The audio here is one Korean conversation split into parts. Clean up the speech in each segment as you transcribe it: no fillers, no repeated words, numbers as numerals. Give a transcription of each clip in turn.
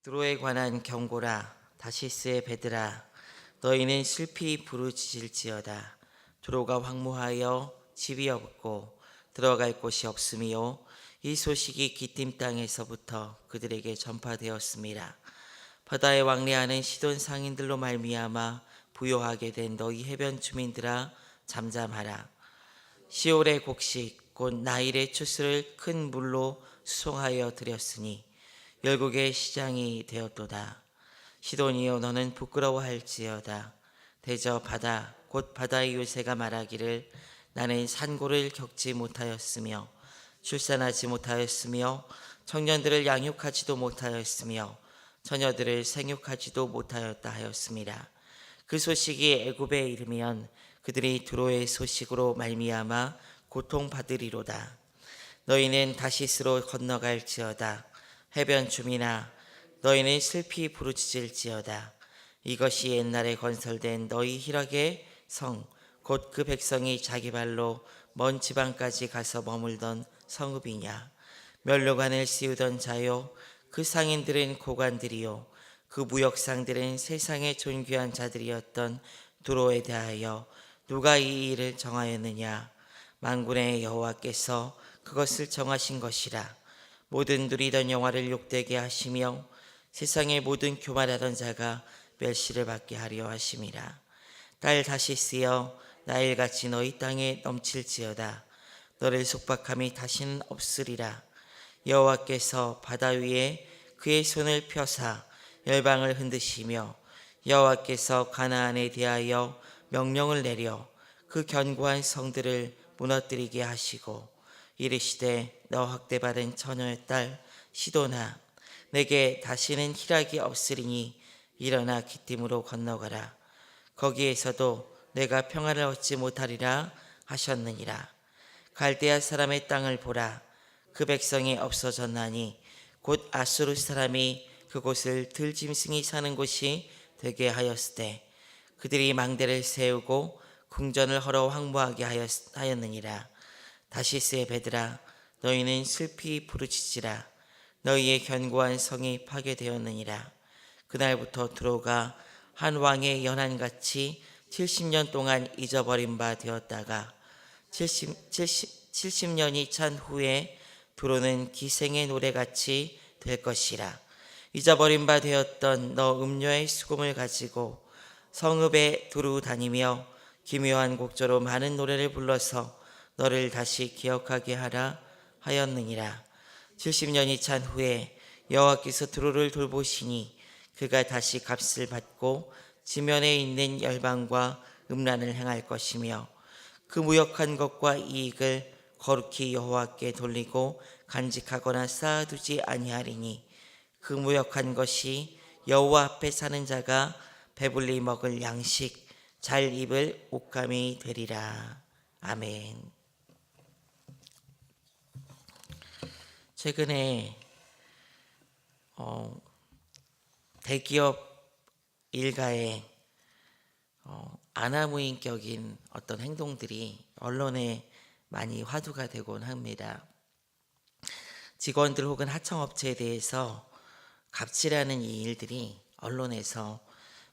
두로에 관한 경고라. 다시스의 배들아, 너희는 슬피 부르짖을지어다. 두로가 황무하여 집이 없고 들어갈 곳이 없으며 이 소식이 기띔 땅에서부터 그들에게 전파되었습니다. 바다에 왕래하는 시돈 상인들로 말미암아 부요하게 된 너희 해변 주민들아, 잠잠하라. 시올의 곡식 곧 나일의 추수를 큰 물로 수송하여 드렸으니 열국의 시장이 되었도다. 시돈이여, 너는 부끄러워할지어다. 대저 바다 곧 바다의 요새가 말하기를 나는 산고를 겪지 못하였으며 출산하지 못하였으며 청년들을 양육하지도 못하였으며 처녀들을 생육하지도 못하였다 하였습니다. 그 소식이 애굽에 이르면 그들이 두로의 소식으로 말미암아 고통받으리로다. 너희는 다시스로 건너갈지어다. 해변 주민아, 너희는 슬피 부르짖을지어다. 이것이 옛날에 건설된 너희 희락의 성, 곧 그 백성이 자기 발로 먼 지방까지 가서 머물던 성읍이냐. 면류관을 씌우던 자요, 그 상인들은 고관들이요, 그 무역상들은 세상의 존귀한 자들이었던 두로에 대하여 누가 이 일을 정하였느냐. 만군의 여호와께서 그것을 정하신 것이라. 모든 누리던 영화를 욕되게 하시며 세상의 모든 교만하던 자가 멸시를 받게 하려 하심이라. 딸 다시스여, 나일같이 너희 땅에 넘칠지어다. 너를 속박함이 다시는 없으리라. 여호와께서 바다 위에 그의 손을 펴사 열방을 흔드시며 여호와께서 가나안에 대하여 명령을 내려 그 견고한 성들을 무너뜨리게 하시고 이르시되, 너 학대받은 처녀의 딸 시도나, 내게 다시는 희락이 없으리니 일어나 기띔으로 건너가라. 거기에서도 내가 평안을 얻지 못하리라 하셨느니라. 갈대아 사람의 땅을 보라. 그 백성이 없어졌나니 곧 아수르 사람이 그곳을 들짐승이 사는 곳이 되게 하였으되 그들이 망대를 세우고 궁전을 헐어 황무하게 하였느니라. 다시스의 배들아, 너희는 슬피 부르짖으라. 너희의 견고한 성이 파괴되었느니라. 그날부터 두로가 한 왕의 연한같이 70년 동안 잊어버린 바 되었다가 70년이 찬 후에 두로는 기생의 노래같이 될 것이라. 잊어버린 바 되었던 너 음료의 수금을 가지고 성읍에 두루 다니며 기묘한 곡조로 많은 노래를 불러서 너를 다시 기억하게 하라 하였느니라. 70년이 찬 후에 여호와께서 두로를 돌보시니 그가 다시 값을 받고 지면에 있는 열방과 음란을 행할 것이며 그 무역한 것과 이익을 거룩히 여호와께 돌리고 간직하거나 쌓아두지 아니하리니 그 무역한 것이 여호와 앞에 사는 자가 배불리 먹을 양식, 잘 입을 옷감이 되리라. 아멘. 최근에 대기업 일가의 아나무인격인 어떤 행동들이 언론에 많이 화두가 되곤 합니다. 직원들 혹은 하청업체에 대해서 갑질하는 이 일들이 언론에서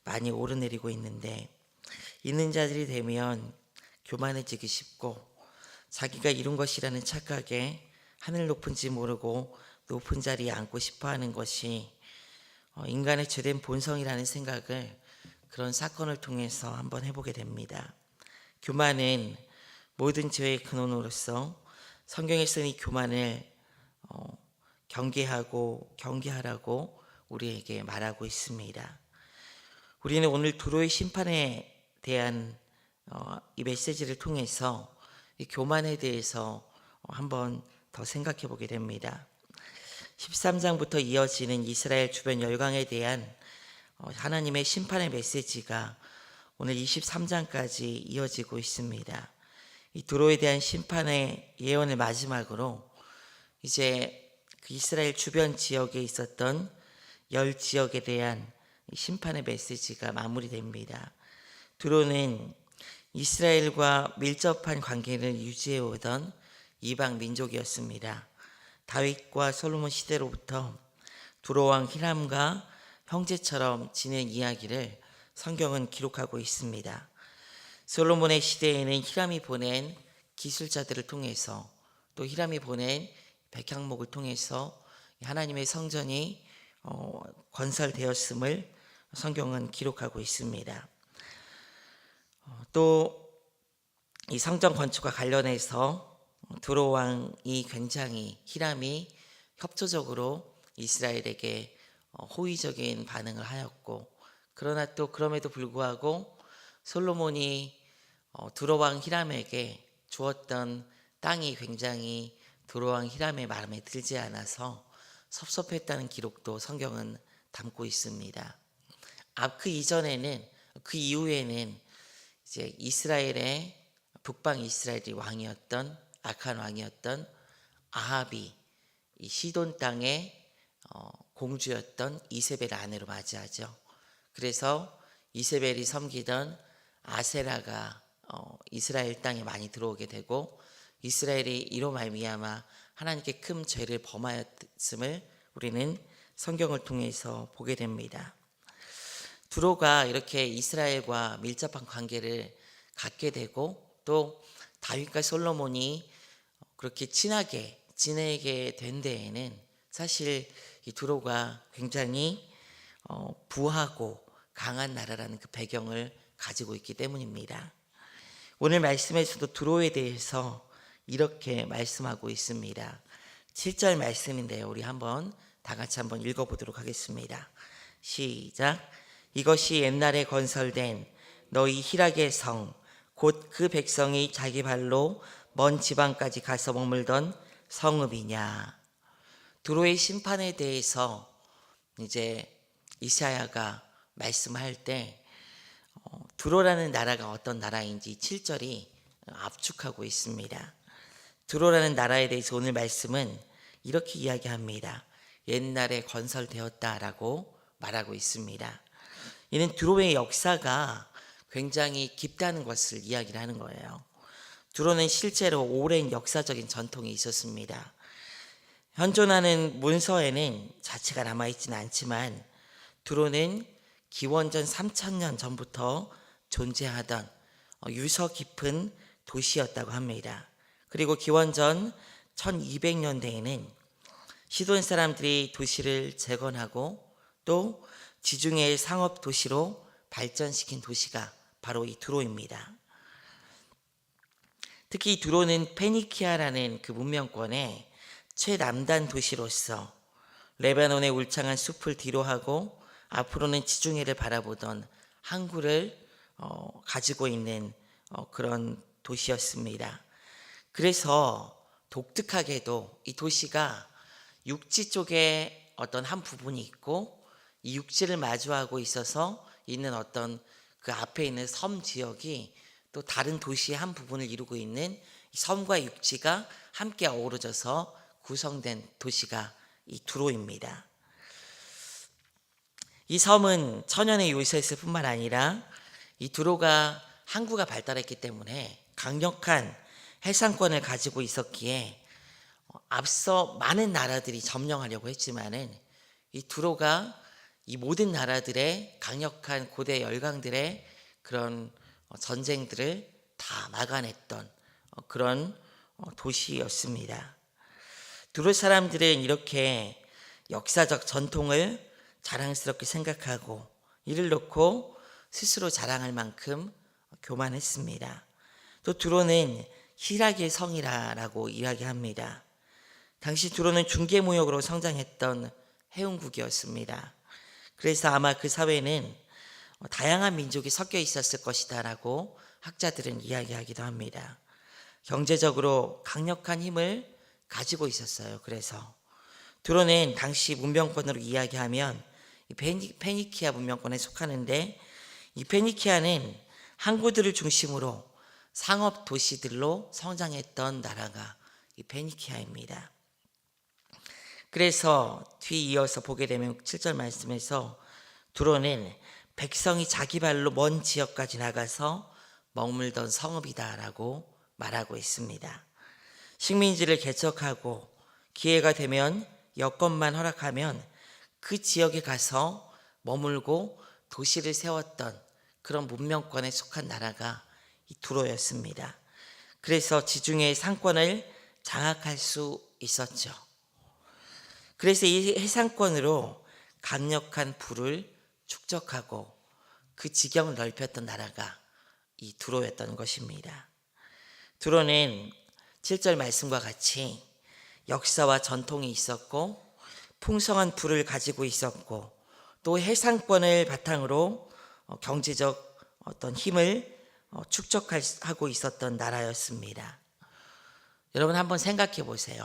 많이 오르내리고 있는데, 있는 자들이 되면 교만해지기 쉽고 자기가 이룬 것이라는 착각에 하늘 높은지 모르고 높은 자리에 앉고 싶어하는 것이 인간의 죄된 본성이라는 생각을 그런 사건을 통해서 한번 해보게 됩니다. 교만은 모든 죄의 근원으로서 성경에 쓴 이 교만을 경계하라고 우리에게 말하고 있습니다. 우리는 오늘 두로의 심판에 대한 이 메시지를 통해서 이 교만에 대해서 한번 더 생각해 보게 됩니다. 13장부터 이어지는 이스라엘 주변 열강에 대한 하나님의 심판의 메시지가 오늘 23장까지 이어지고 있습니다. 이 두로에 대한 심판의 예언을 마지막으로 이제 그 이스라엘 주변 지역에 있었던 10지역에 대한 심판의 메시지가 마무리됩니다. 두로는 이스라엘과 밀접한 관계를 유지해 오던 이방 민족이었습니다. 다윗과 솔로몬 시대로부터 두로 왕 히람과 형제처럼 지낸 이야기를 성경은 기록하고 있습니다. 솔로몬의 시대에는 히람이 보낸 기술자들을 통해서 또 히람이 보낸 백향목을 통해서 하나님의 성전이 건설되었음을 성경은 기록하고 있습니다. 또 이 성전 건축과 관련해서 두로 왕이 굉장히 히람이 협조적으로 이스라엘에게 호의적인 반응을 하였고, 그러나 또 그럼에도 불구하고 솔로몬이 두로 왕 히람에게 주었던 땅이 굉장히 두로 왕 히람의 마음에 들지 않아서 섭섭했다는 기록도 성경은 담고 있습니다. 그 이후에는 이제 이스라엘의 북방 이스라엘이 왕이었던 악한 왕이었던 아합이 이 시돈 땅의 공주였던 이세벨 아내로 맞이하죠. 그래서 이세벨이 섬기던 아세라가 이스라엘 땅에 많이 들어오게 되고, 이스라엘이 이로 말미암아 하나님께 큰 죄를 범하였음을 우리는 성경을 통해서 보게 됩니다. 두로가 이렇게 이스라엘과 밀접한 관계를 갖게 되고, 또 다윗과 솔로몬이 그렇게 친하게 지내게 된 데에는 사실 이 두로가 굉장히 부하고 강한 나라라는 그 배경을 가지고 있기 때문입니다. 오늘 말씀에서도 두로에 대해서 이렇게 말씀하고 있습니다. 7절 말씀인데요, 우리 다 같이 한번 읽어보도록 하겠습니다. 시작. 이것이 옛날에 건설된 너희 희락의 성, 곧 그 백성이 자기 발로 먼 지방까지 가서 머물던 성읍이냐. 두로의 심판에 대해서 이제 이사야가 말씀할 때 두로라는 나라가 어떤 나라인지 7절이 압축하고 있습니다. 두로라는 나라에 대해서 오늘 말씀은 이렇게 이야기합니다. 옛날에 건설되었다라고 말하고 있습니다. 이는 두로의 역사가 굉장히 깊다는 것을 이야기를 하는 거예요. 두로는 실제로 오랜 역사적인 전통이 있었습니다. 현존하는 문서에는 자체가 남아있지는 않지만 두로는 기원전 3000년 전부터 존재하던 유서 깊은 도시였다고 합니다. 그리고 기원전 1200년대에는 시돈 사람들이 도시를 재건하고 또 지중해의 상업 도시로 발전시킨 도시가 바로 이 두로입니다. 특히 두로는 페니키아라는 그 문명권의 최남단 도시로서 레바논의 울창한 숲을 뒤로하고 앞으로는 지중해를 바라보던 항구를 가지고 있는 그런 도시였습니다. 그래서 독특하게도 이 도시가 육지 쪽에 어떤 한 부분이 있고, 이 육지를 마주하고 있어서 있는 어떤 그 앞에 있는 섬 지역이 또 다른 도시의 한 부분을 이루고 있는 섬과 육지가 함께 어우러져서 구성된 도시가 이 두로입니다. 이 섬은 천연의 요새였을 뿐만 아니라 이 두로가 항구가 발달했기 때문에 강력한 해상권을 가지고 있었기에 앞서 많은 나라들이 점령하려고 했지만은 이 두로가 이 모든 나라들의 강력한 고대 열강들의 그런 전쟁들을 다 막아냈던 그런 도시였습니다. 두로 사람들은 이렇게 역사적 전통을 자랑스럽게 생각하고 이를 놓고 스스로 자랑할 만큼 교만했습니다. 또 두로는 희락의 성이라고 이야기합니다. 당시 두로는 중개무역으로 성장했던 해운국이었습니다. 그래서 아마 그 사회는 다양한 민족이 섞여 있었을 것이다 라고 학자들은 이야기하기도 합니다. 경제적으로 강력한 힘을 가지고 있었어요. 그래서 두로는 당시 문명권으로 이야기하면 페니키아 문명권에 속하는데, 이 페니키아는 항구들을 중심으로 상업 도시들로 성장했던 나라가 이 페니키아입니다. 그래서 뒤이어서 보게 되면 7절 말씀에서 두로는 백성이 자기 발로 먼 지역까지 나가서 머물던 성읍이다라고 말하고 있습니다. 식민지를 개척하고 기회가 되면 여건만 허락하면 그 지역에 가서 머물고 도시를 세웠던 그런 문명권에 속한 나라가 이 두로였습니다. 그래서 지중해의 상권을 장악할 수 있었죠. 그래서 이 해상권으로 강력한 부를 축적하고 그 지경을 넓혔던 나라가 이 두로였던 것입니다. 두로는 7절 말씀과 같이 역사와 전통이 있었고 풍성한 부를 가지고 있었고 또 해상권을 바탕으로 경제적 어떤 힘을 축적하고 있었던 나라였습니다. 여러분 한번 생각해 보세요.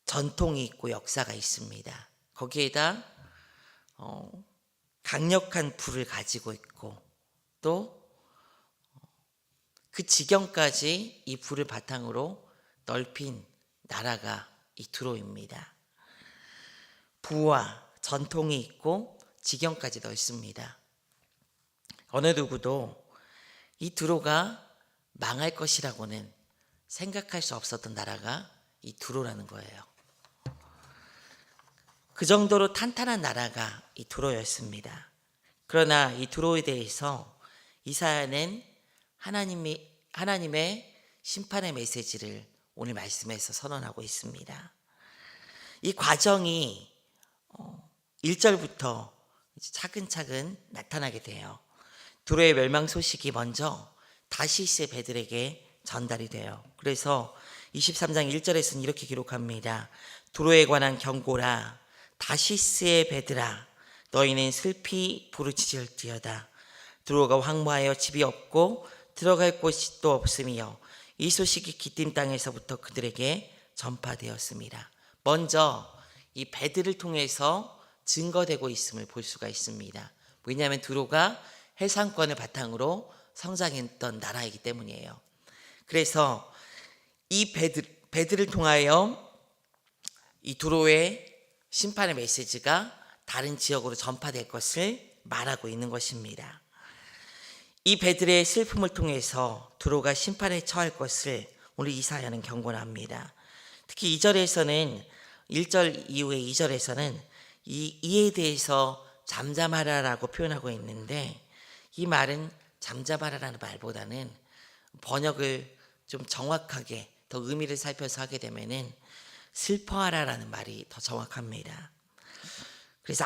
전통이 있고 역사가 있습니다. 거기에다 강력한 부를 가지고 있고 또 그 지경까지 이 부를 바탕으로 넓힌 나라가 이 두로입니다. 부와 전통이 있고 지경까지 넓습니다. 어느 누구도 이 두로가 망할 것이라고는 생각할 수 없었던 나라가 이 두로라는 거예요. 그 정도로 탄탄한 나라가 이 두로였습니다. 그러나 이 두로에 대해서 이사야는 하나님의 심판의 메시지를 오늘 말씀에서 선언하고 있습니다. 이 과정이 1절부터 차근차근 나타나게 돼요. 두로의 멸망 소식이 먼저 다시스의 배들에게 전달이 돼요. 그래서 23장 1절에서는 이렇게 기록합니다. 두로에 관한 경고라. 다시스의 배들아, 너희는 슬피 부르짖을지어다. 두로가 황무하여 집이 없고 들어갈 곳이 또 없으며 이 소식이 기띔 땅에서부터 그들에게 전파되었습니다. 먼저 이 배들을 통해서 증거되고 있음을 볼 수가 있습니다. 왜냐하면 두로가 해상권을 바탕으로 성장했던 나라이기 때문이에요. 그래서 이 배들을 통하여 이 두로의 심판의 메시지가 다른 지역으로 전파될 것을 말하고 있는 것입니다. 이 배들의 슬픔을 통해서 두로가 심판에 처할 것을 오늘 이사야는 경고합니다. 특히 2절에서는 1절 이후에 2절에서는 이에 대해서 잠잠하라라고 표현하고 있는데 이 말은 잠잠하라라는 말보다는 번역을 좀 정확하게 더 의미를 살펴서 하게 되면은 슬퍼하라라는 말이 더 정확합니다. 그래서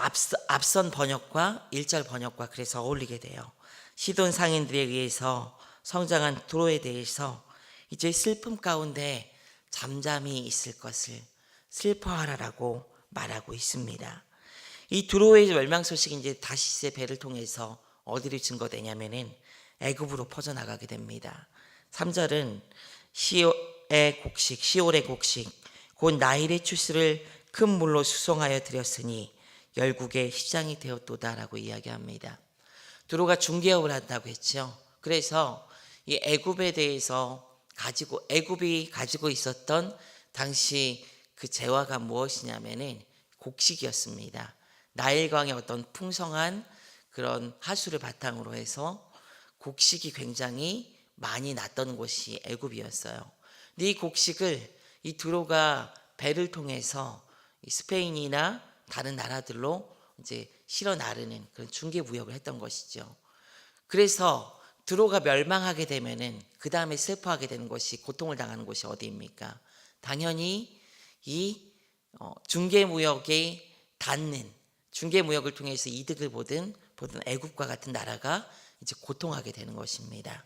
앞선 번역과 1절 번역과 그래서 어울리게 돼요. 시돈 상인들에 의해서 성장한 두로에 대해서 이제 슬픔 가운데 잠잠히 있을 것을 슬퍼하라라고 말하고 있습니다. 이 두로의 멸망 소식이 이제 다시스의 배를 통해서 어디로 증거되냐면은 애굽으로 퍼져나가게 됩니다. 3절은 시올의 곡식 곧 나일의 추수를 큰 물로 수송하여 드렸으니 열국의 시장이 되었도다라고 이야기합니다. 두로가 중개업을 한다고 했죠. 그래서 이 애굽에 대해서 애굽이 가지고 있었던 당시 그 재화가 무엇이냐면은 곡식이었습니다. 나일강의 어떤 풍성한 그런 하수를 바탕으로 해서 곡식이 굉장히 많이 났던 곳이 애굽이었어요. 근데 이 곡식을 이 두로가 배를 통해서 스페인이나 다른 나라들로 이제 실어 나르는 그런 중개 무역을 했던 것이죠. 그래서 두로가 멸망하게 되면은 그 다음에 슬퍼하게 되는 것이 고통을 당하는 곳이 어디입니까? 당연히 이 중개 무역에 닿는 중개 무역을 통해서 이득을 보던 애굽과 같은 나라가 이제 고통하게 되는 것입니다.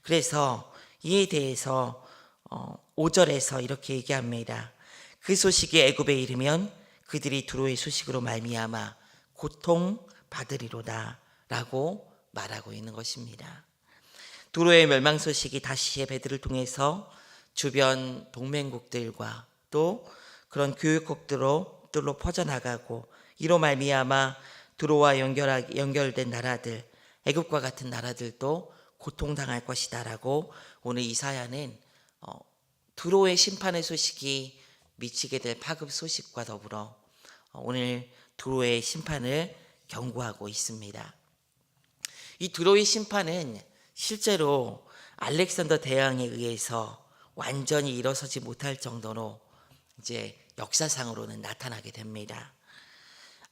그래서 이에 대해서 5절에서 이렇게 얘기합니다. 그 소식이 애굽에 이르면 그들이 두로의 소식으로 말미암아 고통 받으리로다 라고 말하고 있는 것입니다. 두로의 멸망 소식이 다시의 배들을 통해서 주변 동맹국들과 또 그런 교육국들로 퍼져나가고 이로 말미암아 두로와 연결된 나라들, 애굽과 같은 나라들도 고통당할 것이다 라고 오늘 이사야는 두로의 심판의 소식이 미치게 될 파급 소식과 더불어 오늘 두로의 심판을 경고하고 있습니다. 이 두로의 심판은 실제로 알렉산더 대왕에 의해서 완전히 일어서지 못할 정도로 이제 역사상으로는 나타나게 됩니다.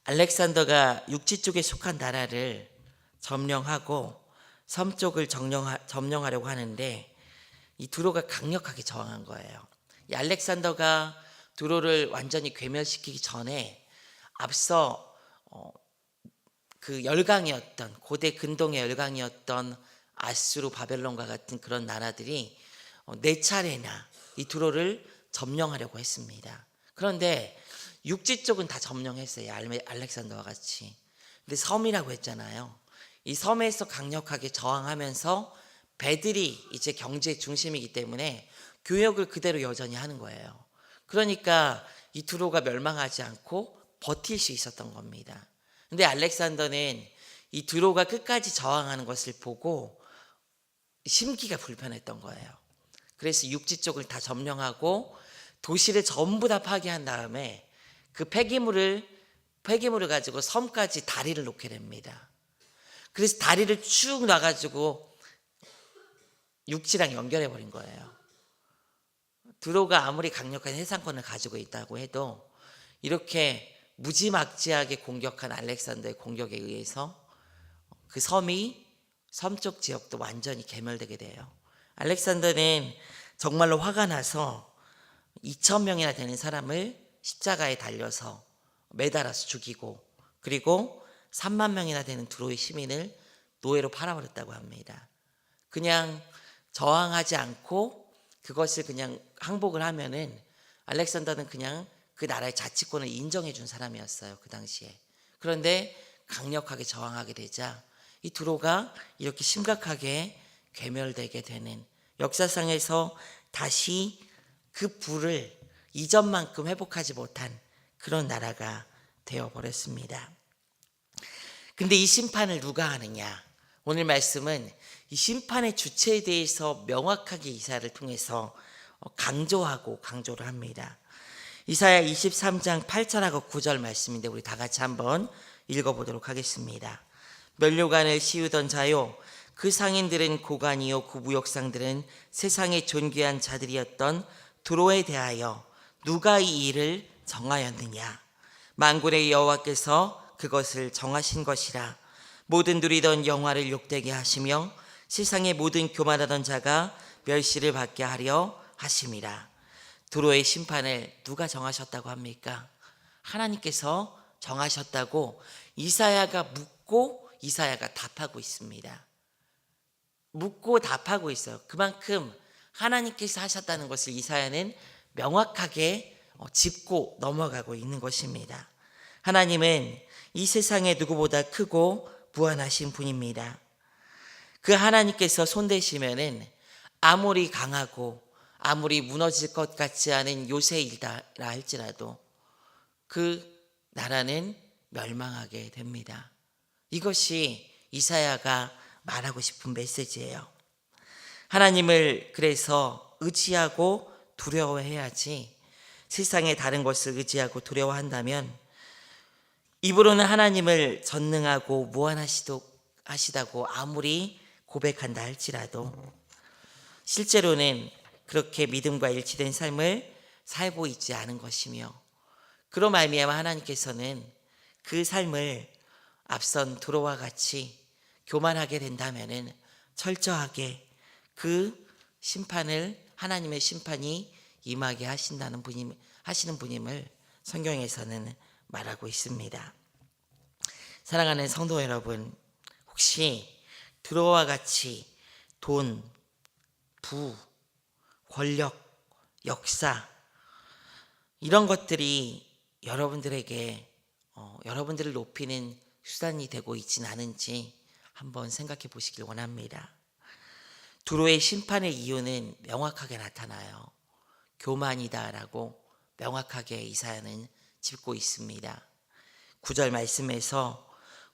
알렉산더가 육지 쪽에 속한 나라를 점령하고 섬 쪽을 점령하려고 하는데 이 두로가 강력하게 저항한 거예요. 이 알렉산더가 두로를 완전히 괴멸시키기 전에 앞서 그 열강이었던 고대 근동의 열강이었던 아수르, 바벨론과 같은 그런 나라들이 네 차례나 이 두로를 점령하려고 했습니다. 그런데 육지 쪽은 다 점령했어요. 알렉산더와 같이. 근데 섬이라고 했잖아요. 이 섬에서 강력하게 저항하면서 배들이 이제 경제의 중심이기 때문에 교역을 그대로 여전히 하는 거예요. 그러니까 이 두로가 멸망하지 않고 버틸 수 있었던 겁니다. 근데 알렉산더는 이 두로가 끝까지 저항하는 것을 보고 심기가 불편했던 거예요. 그래서 육지 쪽을 다 점령하고 도시를 전부 다 파괴한 다음에 그 폐기물을 가지고 섬까지 다리를 놓게 됩니다. 그래서 다리를 쭉 놔가지고 육지랑 연결해 버린 거예요. 두로가 아무리 강력한 해상권을 가지고 있다고 해도 이렇게 무지막지하게 공격한 알렉산더의 공격에 의해서 그 섬 쪽 지역도 완전히 괴멸되게 돼요. 알렉산더는 정말로 화가 나서 2,000명이나 되는 사람을 십자가에 달려서 매달아서 죽이고, 그리고 3만 명이나 되는 두로의 시민을 노예로 팔아버렸다고 합니다. 그냥 저항하지 않고 그것을 그냥 항복을 하면은 알렉산더는 그냥 그 나라의 자치권을 인정해 준 사람이었어요, 그 당시에. 그런데 강력하게 저항하게 되자 이 두로가 이렇게 심각하게 괴멸되게 되는, 역사상에서 다시 그 부를 이전만큼 회복하지 못한 그런 나라가 되어버렸습니다. 근데 이 심판을 누가 하느냐? 오늘 말씀은 이 심판의 주체에 대해서 명확하게 이사야를 통해서 강조를 합니다. 이사야 23장 8절하고 9절 말씀인데 우리 다 같이 한번 읽어보도록 하겠습니다. 면류관을 씌우던 자요, 그 상인들은 고관이요, 그 무역상들은 세상의 존귀한 자들이었던 두로에 대하여 누가 이 일을 정하였느냐? 만군의 여호와께서 그것을 정하신 것이라. 모든 누리던 영화를 욕되게 하시며 세상의 모든 교만하던 자가 멸시를 받게 하려 하심이라. 두로의 심판을 누가 정하셨다고 합니까? 하나님께서 정하셨다고 이사야가 묻고 이사야가 답하고 있습니다. 묻고 답하고 있어요. 그만큼 하나님께서 하셨다는 것을 이사야는 명확하게 짚고 넘어가고 있는 것입니다. 하나님은 이 세상에 누구보다 크고 무한하신 분입니다. 그 하나님께서 손대시면은 아무리 강하고 아무리 무너질 것 같지 않은 요새이다 할지라도 그 나라는 멸망하게 됩니다. 이것이 이사야가 말하고 싶은 메시지예요. 하나님을 그래서 의지하고 두려워해야지, 세상의 다른 것을 의지하고 두려워한다면 입으로는 하나님을 전능하고 무한하시다고 아무리 고백한다 할지라도 실제로는 그렇게 믿음과 일치된 삶을 살고 있지 않은 것이며, 그로 말미암아 하나님께서는 그 삶을 앞선 두로와 같이 교만하게 된다면은 철저하게 그 심판을, 하나님의 심판이 임하게 하시는 분임을 성경에서는 말하고 있습니다. 사랑하는 성도 여러분, 혹시 두로와 같이 돈, 부, 권력, 역사, 이런 것들이 여러분들에게 여러분들을 높이는 수단이 되고 있지는 않은지 한번 생각해 보시길 원합니다. 두로의 심판의 이유는 명확하게 나타나요. 교만이다라고 명확하게 이사야는 짚고 있습니다. 9절 말씀에서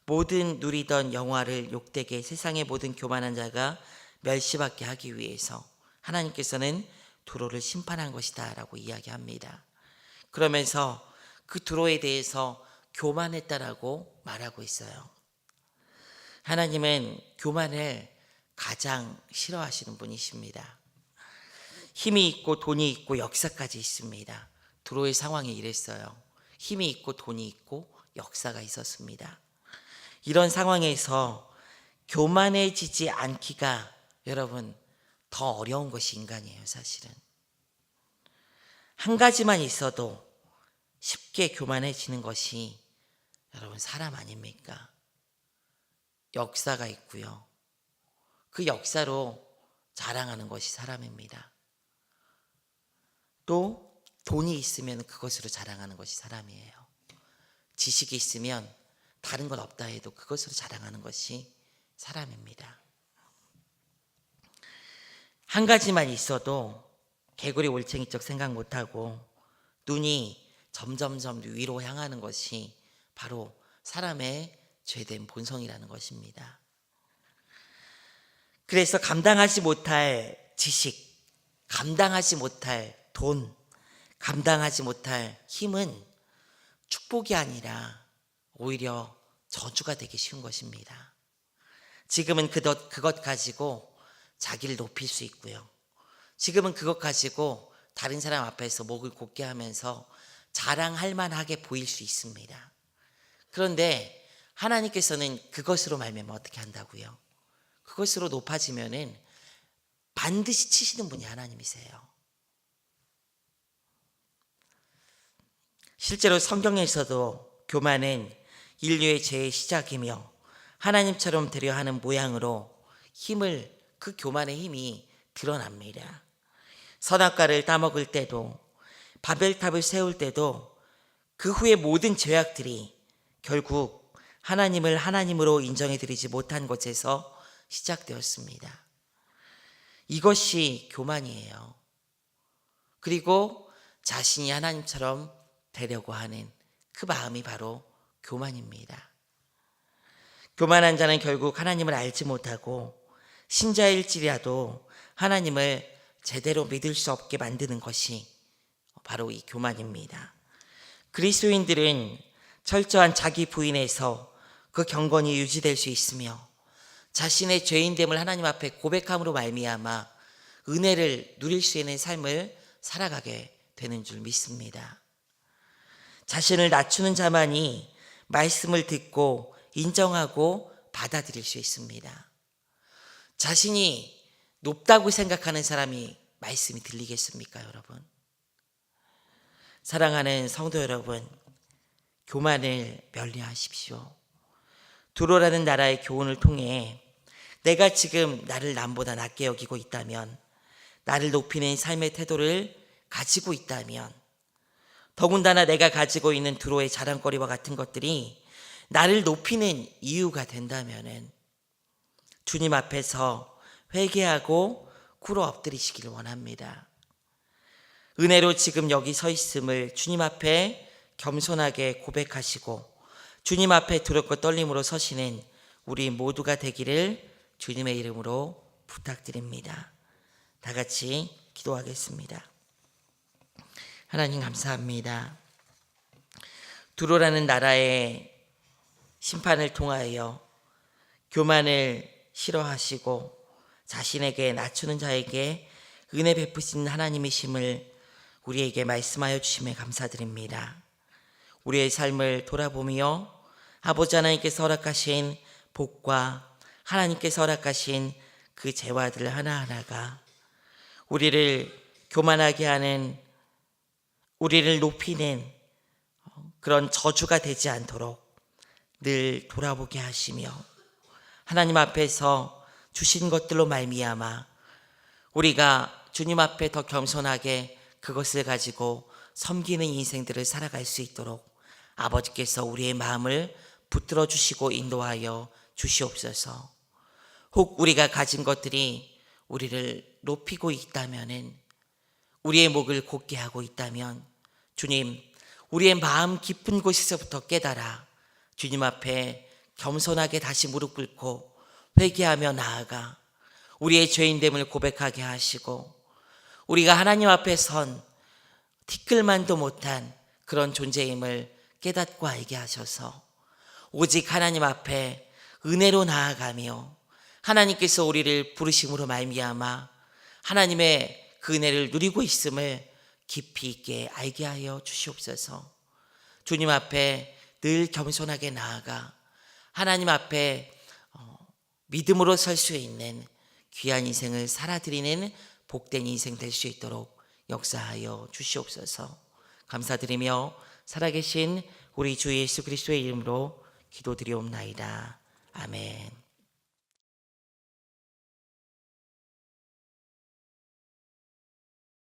모든 누리던 영화를 욕되게 세상의 모든 교만한 자가 멸시받게 하기 위해서 하나님께서는 두로를 심판한 것이다 라고 이야기합니다. 그러면서 그 두로에 대해서 교만했다라고 말하고 있어요. 하나님은 교만을 가장 싫어하시는 분이십니다. 힘이 있고 돈이 있고 역사까지 있습니다. 두로의 상황이 이랬어요. 힘이 있고 돈이 있고 역사가 있었습니다. 이런 상황에서 교만해지지 않기가 여러분 더 어려운 것이 인간이에요. 사실은 한 가지만 있어도 쉽게 교만해지는 것이 여러분 사람 아닙니까? 역사가 있고요. 그 역사로 자랑하는 것이 사람입니다. 또 돈이 있으면 그것으로 자랑하는 것이 사람이에요. 지식이 있으면 다른 건 없다 해도 그것으로 자랑하는 것이 사람입니다. 한 가지만 있어도 개구리 올챙이적 생각 못하고 눈이 점점점 위로 향하는 것이 바로 사람의 죄된 본성이라는 것입니다. 그래서 감당하지 못할 지식, 감당하지 못할 돈, 감당하지 못할 힘은 축복이 아니라 오히려 저주가 되기 쉬운 것입니다. 지금은 그것 가지고 자기를 높일 수 있고요. 지금은 그것 가지고 다른 사람 앞에서 목을 곧게 하면서 자랑할 만하게 보일 수 있습니다. 그런데 하나님께서는 그것으로 말미암아 어떻게 한다고요? 그것으로 높아지면은 반드시 치시는 분이 하나님이세요. 실제로 성경에서도 교만은 인류의 죄의 시작이며 하나님처럼 되려 하는 모양으로 그 교만의 힘이 드러납니다. 선악과를 따먹을 때도 바벨탑을 세울 때도 그 후의 모든 죄악들이 결국 하나님을 하나님으로 인정해드리지 못한 것에서 시작되었습니다. 이것이 교만이에요. 그리고 자신이 하나님처럼 되려고 하는 그 마음이 바로 교만입니다. 교만한 자는 결국 하나님을 알지 못하고 신자일지라도 하나님을 제대로 믿을 수 없게 만드는 것이 바로 이 교만입니다. 그리스도인들은 철저한 자기 부인에서 그 경건이 유지될 수 있으며 자신의 죄인됨을 하나님 앞에 고백함으로 말미암아 은혜를 누릴 수 있는 삶을 살아가게 되는 줄 믿습니다. 자신을 낮추는 자만이 말씀을 듣고 인정하고 받아들일 수 있습니다. 자신이 높다고 생각하는 사람이 말씀이 들리겠습니까, 여러분? 사랑하는 성도 여러분, 교만을 멀리하십시오. 두로라는 나라의 교훈을 통해 내가 지금 나를 남보다 낮게 여기고 있다면, 나를 높이는 삶의 태도를 가지고 있다면, 더군다나 내가 가지고 있는 두로의 자랑거리와 같은 것들이 나를 높이는 이유가 된다면 주님 앞에서 회개하고 꿇어 엎드리시기를 원합니다. 은혜로 지금 여기 서 있음을 주님 앞에 겸손하게 고백하시고 주님 앞에 두렵고 떨림으로 서시는 우리 모두가 되기를 주님의 이름으로 부탁드립니다. 다 같이 기도하겠습니다. 하나님 감사합니다. 두로라는 나라의 심판을 통하여 교만을 싫어하시고 자신에게 낮추는 자에게 은혜 베푸신 하나님이심을 우리에게 말씀하여 주심에 감사드립니다. 우리의 삶을 돌아보며 아버지 하나님께서 허락하신 복과 하나님께서 허락하신 그 재화들 하나하나가 우리를 교만하게 하는, 우리를 높이는 그런 저주가 되지 않도록 늘 돌아보게 하시며 하나님 앞에서 주신 것들로 말미암아 우리가 주님 앞에 더 겸손하게 그것을 가지고 섬기는 인생들을 살아갈 수 있도록 아버지께서 우리의 마음을 붙들어 주시고 인도하여 주시옵소서. 혹 우리가 가진 것들이 우리를 높이고 있다면은, 우리의 목을 곧게 하고 있다면 주님, 우리의 마음 깊은 곳에서부터 깨달아 주님 앞에 겸손하게 다시 무릎 꿇고 회개하며 나아가 우리의 죄인됨을 고백하게 하시고 우리가 하나님 앞에 선 티끌만도 못한 그런 존재임을 깨닫고 알게 하셔서 오직 하나님 앞에 은혜로 나아가며 하나님께서 우리를 부르심으로 말미암아 하나님의 그 은혜를 누리고 있음을 깊이 있게 알게 하여 주시옵소서. 주님 앞에 늘 겸손하게 나아가 하나님 앞에 믿음으로 설 수 있는 귀한 인생을 살아드리는 복된 인생 될 수 있도록 역사하여 주시옵소서. 감사드리며 살아계신 우리 주 예수 그리스도의 이름으로 기도드리옵나이다. 아멘.